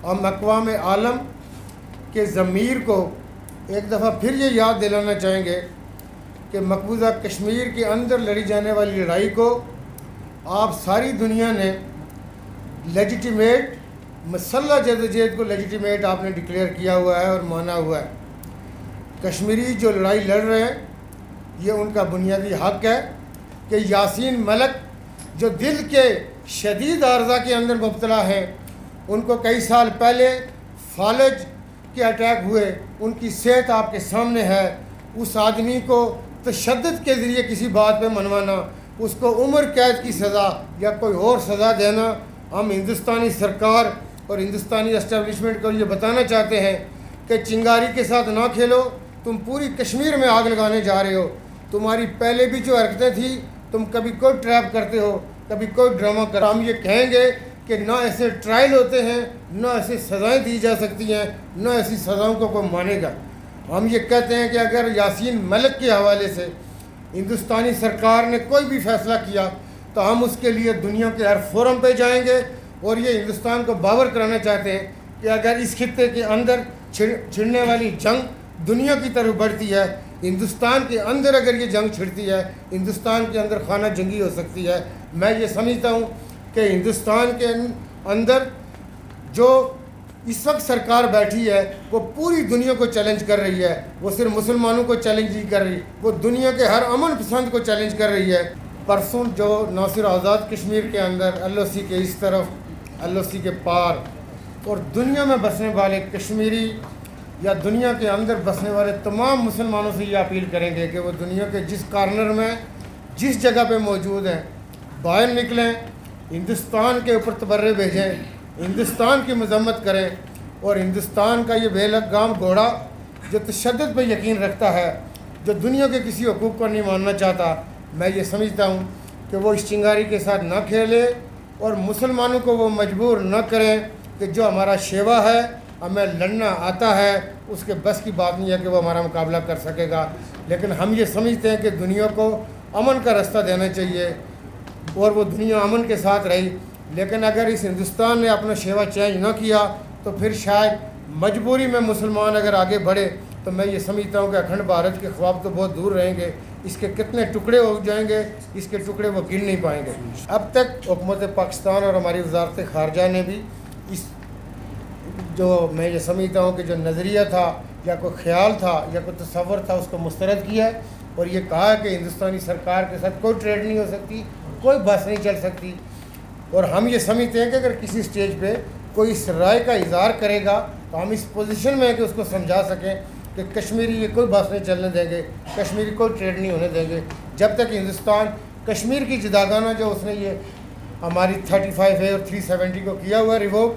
ہم اقوام عالم کے ضمیر کو ایک دفعہ پھر یہ یاد دلانا چاہیں گے کہ مقبوضہ کشمیر کے اندر لڑی جانے والی لڑائی کو آپ ساری دنیا نے لیجیٹیمیٹ، مسلح جدوجہد کو لیجیٹیمیٹ آپ نے ڈکلیئر کیا ہوا ہے اور مانا ہوا ہے۔ کشمیری جو لڑائی لڑ رہے ہیں یہ ان کا بنیادی حق ہے کہ یاسین ملک جو دل کے شدید عارضہ کے اندر مبتلا ہیں، ان کو کئی سال پہلے فالج کے اٹیک ہوئے، ان کی صحت آپ کے سامنے ہے۔ اس آدمی کو تشدد کے ذریعے کسی بات پہ منوانا، اس کو عمر قید کی سزا یا کوئی اور سزا دینا، ہم ہندوستانی سرکار اور ہندوستانی اسٹیبلشمنٹ کو یہ بتانا چاہتے ہیں کہ چنگاری کے ساتھ نہ کھیلو، تم پوری کشمیر میں آگ لگانے جا رہے ہو۔ تمہاری پہلے بھی جو حرکتیں تھیں، تم کبھی کوئی ٹریپ کرتے ہو، کبھی کوئی ڈرامہ کرتے۔ ہم یہ کہیں گے کہ نہ ایسے ٹرائل ہوتے ہیں، نہ ایسے سزائیں دی جا سکتی ہیں، نہ ایسی سزاؤں کو کوئی مانے گا۔ ہم یہ کہتے ہیں کہ اگر یاسین ملک کے حوالے سے ہندوستانی سرکار نے کوئی بھی فیصلہ کیا تو ہم اس کے لیے دنیا کے ہر فورم پہ جائیں گے، اور یہ ہندوستان کو باور کرانا چاہتے ہیں کہ اگر اس خطے کے اندر چھڑنے والی جنگ دنیا کی طرف بڑھتی ہے، ہندوستان کے اندر اگر یہ جنگ چھڑتی ہے، ہندوستان کے اندر خانہ جنگی ہو سکتی ہے۔ میں یہ سمجھتا ہوں کہ ہندوستان کے اندر جو اس وقت سرکار بیٹھی ہے وہ پوری دنیا کو چیلنج کر رہی ہے، وہ صرف مسلمانوں کو چیلنج نہیں کر رہی، وہ دنیا کے ہر امن پسند کو چیلنج کر رہی ہے۔ پرسوں جو ناصر آزاد کشمیر کے اندر ایل او سی کے اس طرف، ایل او سی کے پار اور دنیا میں بسنے والے کشمیری یا دنیا کے اندر بسنے والے تمام مسلمانوں سے یہ اپیل کریں گے کہ وہ دنیا کے جس کارنر میں جس جگہ پہ موجود ہیں باہر نکلیں، ہندوستان کے اوپر تبرے بھیجیں، ہندوستان کی مذمت کریں، اور ہندوستان کا یہ بے لگام گھوڑا جو تشدد پہ یقین رکھتا ہے، جو دنیا کے کسی حقوق کو نہیں ماننا چاہتا، میں یہ سمجھتا ہوں کہ وہ اس چنگاری کے ساتھ نہ کھیلے اور مسلمانوں کو وہ مجبور نہ کریں کہ جو ہمارا شیوا ہے، ہمیں لڑنا آتا ہے، اس کے بس کی بات نہیں ہے کہ وہ ہمارا مقابلہ کر سکے گا۔ لیکن ہم یہ سمجھتے ہیں کہ دنیا کو امن کا رستہ دینا چاہیے اور وہ دنیا امن کے ساتھ رہی۔ لیکن اگر اس ہندوستان نے اپنا شیوا چینج نہ کیا تو پھر شاید مجبوری میں مسلمان اگر آگے بڑھے تو میں یہ سمجھتا ہوں کہ اکھنڈ بھارت کے خواب تو بہت دور رہیں گے، اس کے کتنے ٹکڑے ہو جائیں گے، اس کے ٹکڑے وہ گن نہیں پائیں گے۔ اب تک حکومت پاکستان اور ہماری وزارت خارجہ نے بھی اس جو میں یہ سمجھتا ہوں کہ جو نظریہ تھا یا کوئی خیال تھا یا کوئی تصور تھا اس کو مسترد کیا ہے اور یہ کہا کہ ہندوستانی سرکار کے ساتھ کوئی ٹریڈ نہیں ہو سکتی، کوئی بحث نہیں چل سکتی۔ اور ہم یہ سمجھتے ہیں کہ اگر کسی سٹیج پہ کوئی اس رائے کا اظہار کرے گا تو ہم اس پوزیشن میں ہیں کہ اس کو سمجھا سکیں کہ کشمیری یہ کوئی بحث نہیں چلنے دیں گے، کشمیری کوئی ٹریڈ نہیں ہونے دیں گے جب تک ہندوستان کشمیر کی جداگانہ جو اس نے یہ ہماری 35A اور 370 کو کیا ہوا ریووک،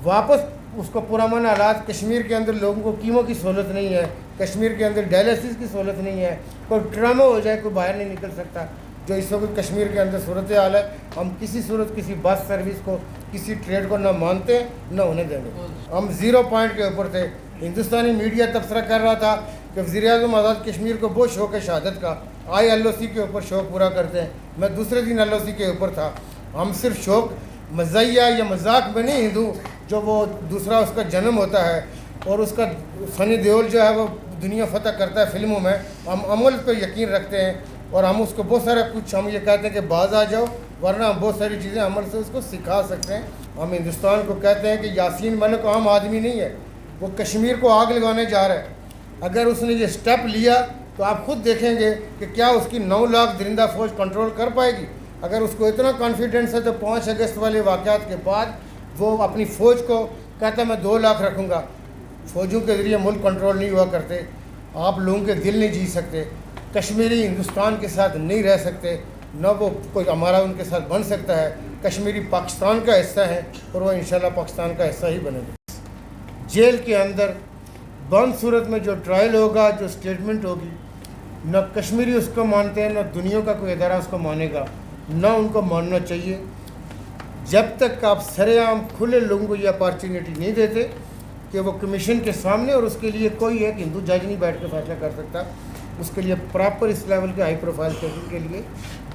واپس اس کو پرامن حالات۔ کشمیر کے اندر لوگوں کو کیمو کی سہولت نہیں ہے، کشمیر کے اندر ڈائلیسس کی سہولت نہیں ہے، کوئی ٹراما ہو جائے کوئی باہر نہیں نکل سکتا، جو اس وقت کشمیر کے اندر صورتحال ہے۔ ہم کسی صورت کسی بس سروس کو، کسی ٹریڈ کو نہ مانتے نہ ہونے دیں گے۔ ہم 0 پوائنٹ کے اوپر تھے۔ ہندوستانی میڈیا تبصرہ کر رہا تھا کہ وزیر اعظم آزاد کشمیر کو بہت شوق ہے شہادت کا، آئے ایل او سی کے اوپر شوق پورا کرتے ہیں۔ میں دوسرے دن ایل او سی کے اوپر تھا۔ ہم صرف شوق مزاحیہ یا مذاق میں نہیں ہندو، جو وہ دوسرا اس کا جنم ہوتا ہے اور اس کا سنی دیول جو ہے وہ دنیا فتح کرتا ہے فلموں میں، ہم عمل پہ یقین رکھتے ہیں اور ہم اس کو بہت سارا کچھ ہم یہ کہتے ہیں کہ باز آ جاؤ، ورنہ ہم بہت ساری چیزیں عمل سے اس کو سکھا سکتے ہیں۔ ہم ہندوستان کو کہتے ہیں کہ یاسین ملک عام آدمی نہیں ہے، وہ کشمیر کو آگ لگانے جا رہا ہے۔ اگر اس نے یہ سٹیپ لیا تو آپ خود دیکھیں گے کہ کیا اس کی 9 لاکھ درندہ فوج کنٹرول کر پائے گی۔ اگر اس کو اتنا کانفیڈنس ہے تو 5 اگست والے واقعات کے بعد وہ اپنی فوج کو کہتا ہے میں 2 لاکھ رکھوں گا۔ فوجوں کے ذریعے ملک کنٹرول نہیں ہوا کرتے، آپ لوگوں کے دل نہیں جیت سکتے، کشمیری ہندوستان کے ساتھ نہیں رہ سکتے، نہ وہ کوئی ہمارا ان کے ساتھ بن سکتا ہے۔ کشمیری پاکستان کا حصہ ہے اور وہ انشاءاللہ پاکستان کا حصہ ہی بنے گا۔ جیل کے اندر بند صورت میں جو ٹرائل ہوگا، جو سٹیٹمنٹ ہوگی، نہ کشمیری اس کو مانتے ہیں، نہ دنیا کا کوئی ادارہ اس کو مانے گا، نہ ان کو ماننا چاہیے۔ جب تک آپ سرے عام کھلے لوگوں کو یہ اپارچونیٹی نہیں دیتے کہ وہ کمیشن کے سامنے، اور اس کے لیے کوئی ایک ہندو جج نہیں بیٹھ کے فیصلہ کر سکتا، اس کے لیے پراپر اس لیول کے ہائی پروفائل کیسز کے لیے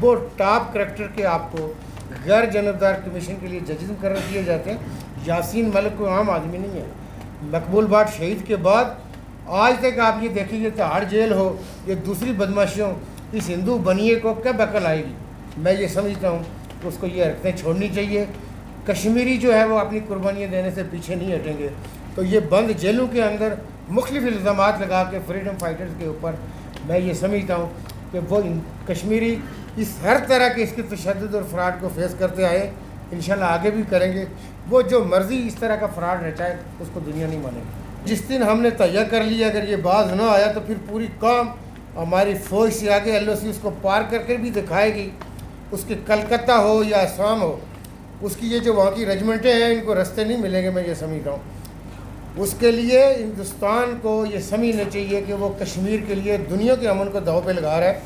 وہ ٹاپ کریکٹر کے آپ کو غیر جانبدار کمیشن کے لیے ججز مقرر کیے جاتے ہیں۔ یاسین ملک کوئی عام آدمی نہیں ہے. مقبول بٹ شہید کے بعد آج تک آپ یہ دیکھیں گے تہاڑ جیل ہو یہ دوسری بدماشیوں اس ہندو بنیے کو کب عقل آئے گی؟ میں یہ سمجھتا ہوں کہ اس کو یہ حرکتیں چھوڑنی چاہیے. کشمیری جو ہے وہ اپنی قربانیاں دینے سے پیچھے نہیں ہٹیں گے. تو یہ بند جیلوں کے اندر مختلف الزامات لگا کے فریڈم فائٹرز کے اوپر میں یہ سمجھتا ہوں کہ وہ کشمیری اس ہر طرح کے اس کے تشدد اور فراڈ کو فیس کرتے آئے, انشاءاللہ آگے بھی کریں گے. وہ جو مرضی اس طرح کا فراڈ رچائے اس کو دنیا نہیں مانے گی. جس دن ہم نے تہیہ کر لیا اگر یہ باز نہ آیا تو پھر پوری قوم ہماری فوج سے آگے ایل او سی اس کو پار کر کے بھی دکھائے گی. اس کے کلکتہ ہو یا آسام ہو, اس کی یہ جو وہاں کی رجمنٹیں ہیں ان کو رستے نہیں ملیں گے. میں یہ سمجھتا ہوں اس کے لیے ہندوستان کو یہ سمجھنا چاہیے کہ وہ کشمیر کے لیے دنیا کے امن کو داؤ پہ لگا رہا ہے.